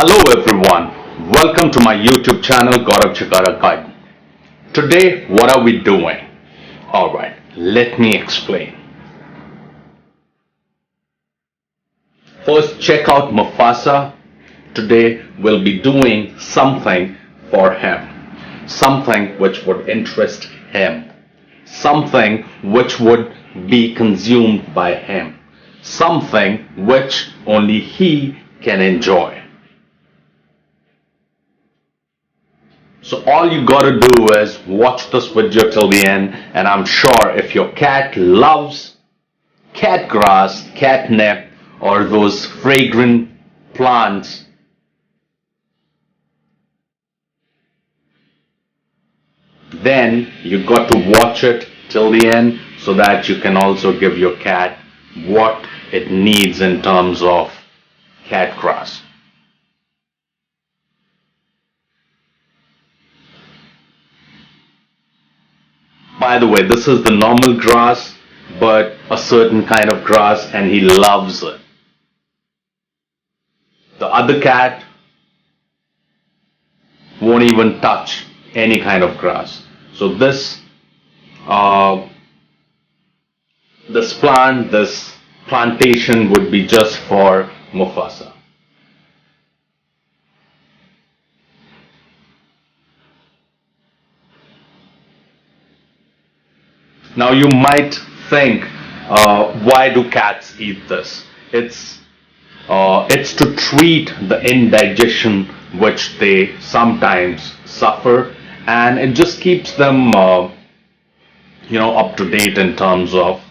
Hello everyone, welcome to my YouTube channel Gaurav Chhikara Guide. Today what are we doing? Alright, let me explain. First check out Mufasa. Today we'll be doing something for him. Something which would interest him. Something which would be consumed by him. Something which only he can enjoy. So all you gotta do is watch this video till the end, and I'm sure if your cat loves catgrass, catnip, or those fragrant plants, then you got to watch it till the end so that you can also give your cat what it needs in terms of catgrass. By the way, this is the normal grass, but a certain kind of grass, and he loves it. The other cat won't even touch any kind of grass. So this plantation would be just for Mufasa. Now you might think, why do cats eat this? It's to treat the indigestion which they sometimes suffer, and it just keeps them, up to date in terms of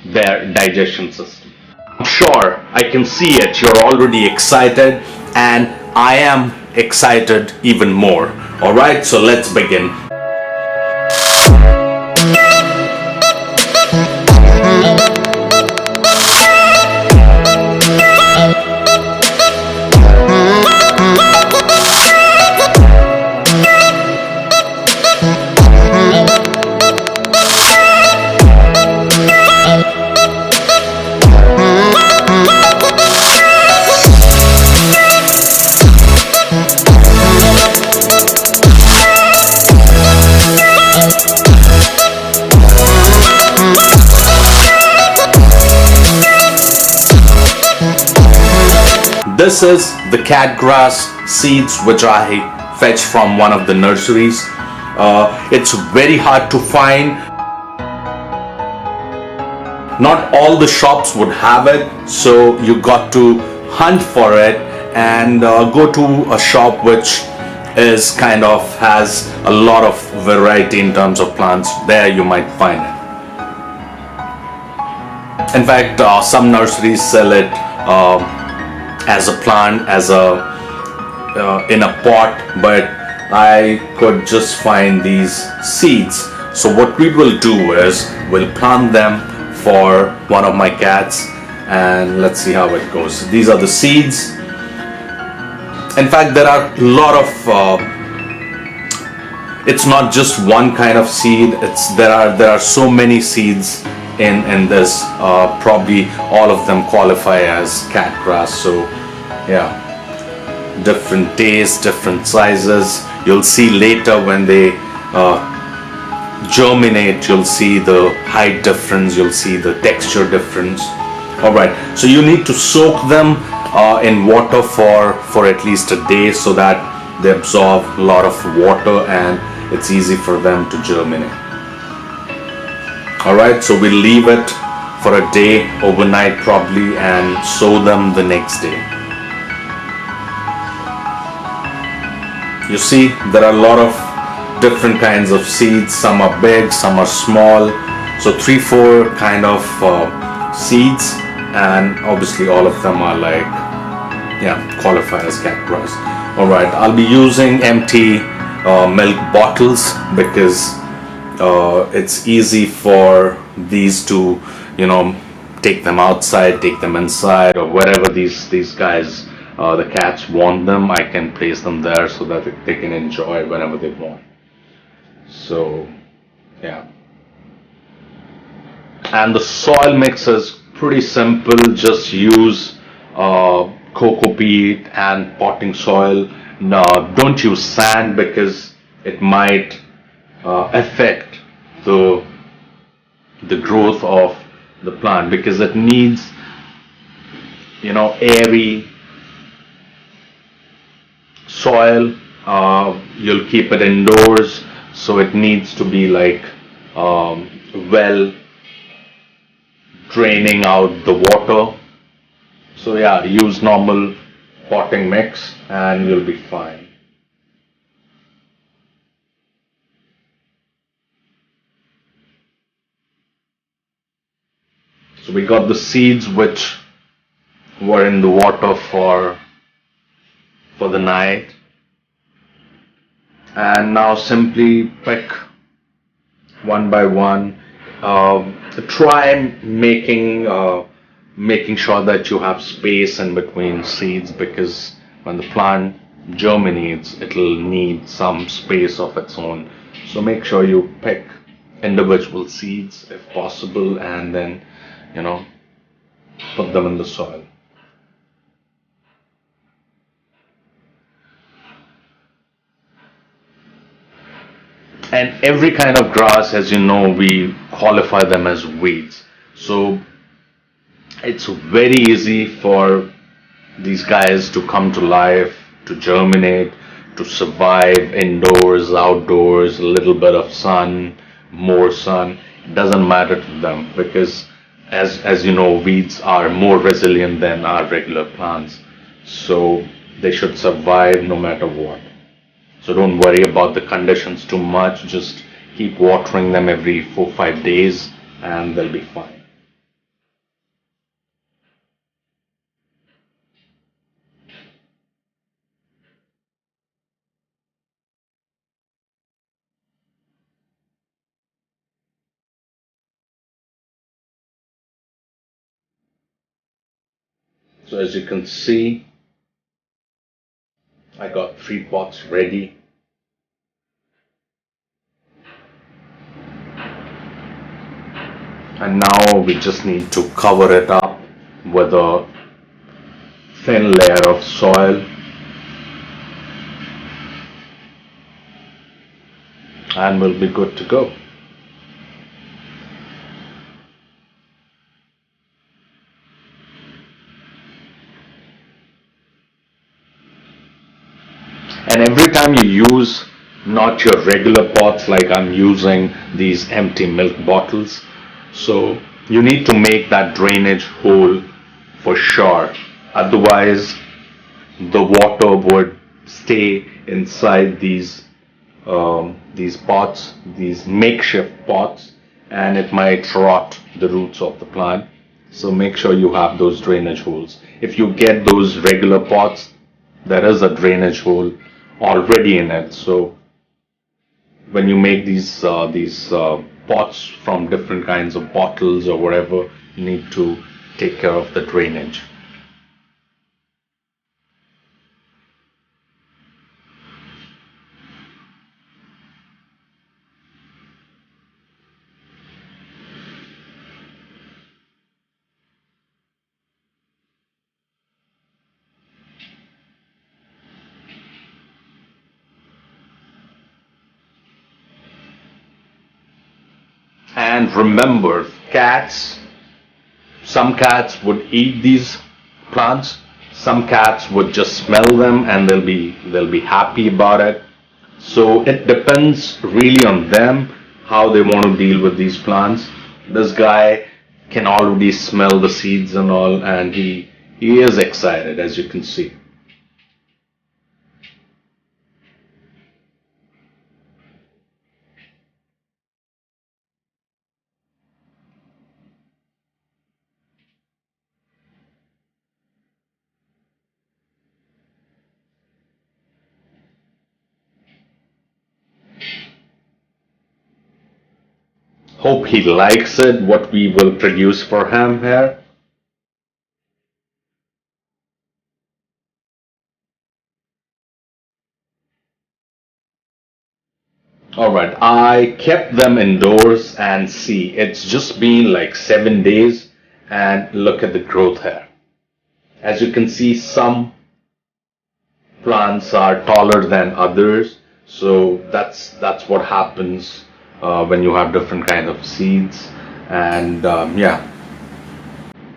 their digestion system. I'm sure I can see it. You're already excited, and I am excited even more. All right, so let's begin. This is the catgrass seeds which I fetched from one of the nurseries. It's very hard to find. Not all the shops would have it, so you got to hunt for it and go to a shop which is has a lot of variety in terms of plants. There you might find it. In fact, some nurseries sell it as a plant, in a pot, but I could just find these seeds. So what we will do is we'll plant them for one of my cats, and let's see how it goes. These are the seeds. In fact, there are a lot of it's not just one kind of seed. There are so many seeds in this. Probably all of them qualify as catgrass. So yeah, different tastes, different sizes. You'll see later when they germinate, you'll see the height difference, you'll see the texture difference. Alright, so you need to soak them in water for at least a day so that they absorb a lot of water and it's easy for them to germinate. Alright, so we'll leave it for a day, overnight probably, and sow them the next day. You see, there are a lot of different kinds of seeds. Some are big, some are small. So 3-4 kind of seeds, and obviously all of them are qualify as catgrass. Alright, I'll be using empty milk bottles because it's easy for these to take them outside, take them inside, or wherever these guys, the cats want them. I can place them there so that they can enjoy whenever they want. So yeah, and the soil mix is pretty simple. Just use cocoa peat and potting soil. No, don't use sand because it might affect the the growth of the plant, because it needs, airy soil. You'll keep it indoors, so it needs to be like well draining out the water. So yeah, use normal potting mix and you'll be fine. So we got the seeds which were in the water for the night, and now simply pick one by one. Try making sure that you have space in between seeds, because when the plant germinates, it'll need some space of its own. So make sure you pick individual seeds if possible, and then you know put them in the soil. And every kind of grass, as you know, we qualify them as weeds. So it's very easy for these guys to come to life, to germinate, to survive indoors, outdoors, a little bit of sun, more sun. It doesn't matter to them, because as you know, weeds are more resilient than our regular plants. So they should survive no matter what. So don't worry about the conditions too much. Just keep watering them every 4 5 days and they'll be fine. So as you can see, I got 3 pots ready. And now we just need to cover it up with a thin layer of soil, and we'll be good to go. And every time you use not your regular pots, like I'm using these empty milk bottles, so you need to make that drainage hole for sure. Otherwise, the water would stay inside these pots, these makeshift pots, and it might rot the roots of the plant. So make sure you have those drainage holes. If you get those regular pots, there is a drainage hole already in it. So when you make these pots from different kinds of bottles or whatever, you need to take care of the drainage. And remember, some cats would eat these plants, some cats would just smell them and they'll be happy about it. So it depends really on them how they want to deal with these plants. This guy can already smell the seeds and all, and he is excited, as you can see. Hope he likes it, what we will produce for him here. Alright, I kept them indoors, and see, it's just been like 7 days, and look at the growth here. As you can see, some plants are taller than others, so that's what happens when you have different kind of seeds. And yeah,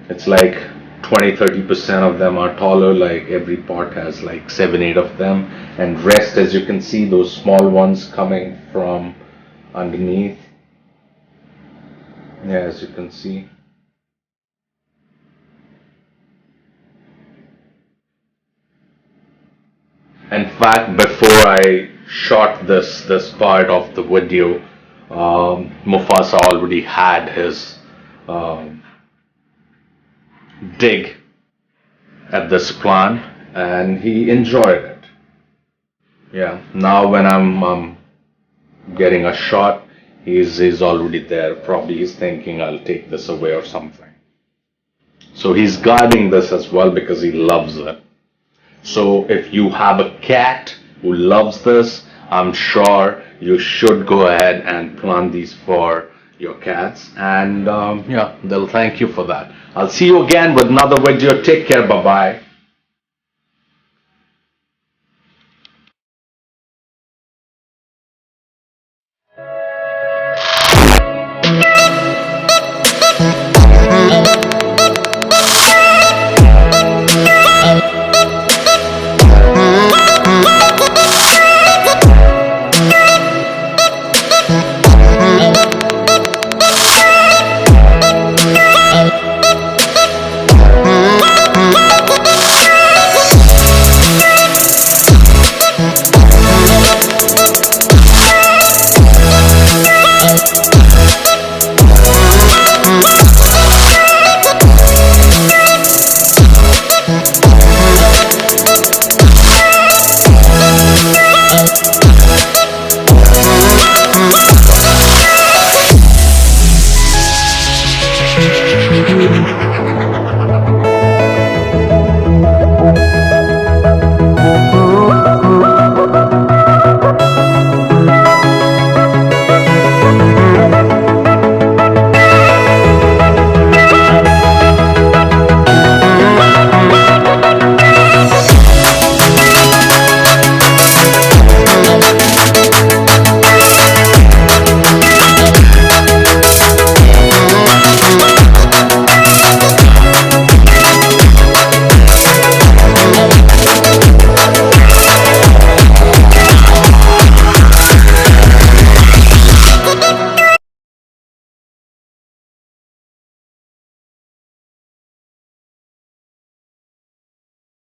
it's like 20-30% of them are taller, like every pot has like 7-8 of them, and rest, as you can see, those small ones coming from underneath. Yeah, as you can see. In fact, before I shot this part of the video, Mufasa already had his um, dig at this plant, and he enjoyed it. Yeah, now when I'm getting a shot, he's already there. Probably he's thinking I'll take this away or something. So he's guarding this as well because he loves it. So if you have a cat who loves this, I'm sure you should go ahead and plant these for your cats, and yeah, they'll thank you for that. I'll see you again with another video. Take care. Bye bye.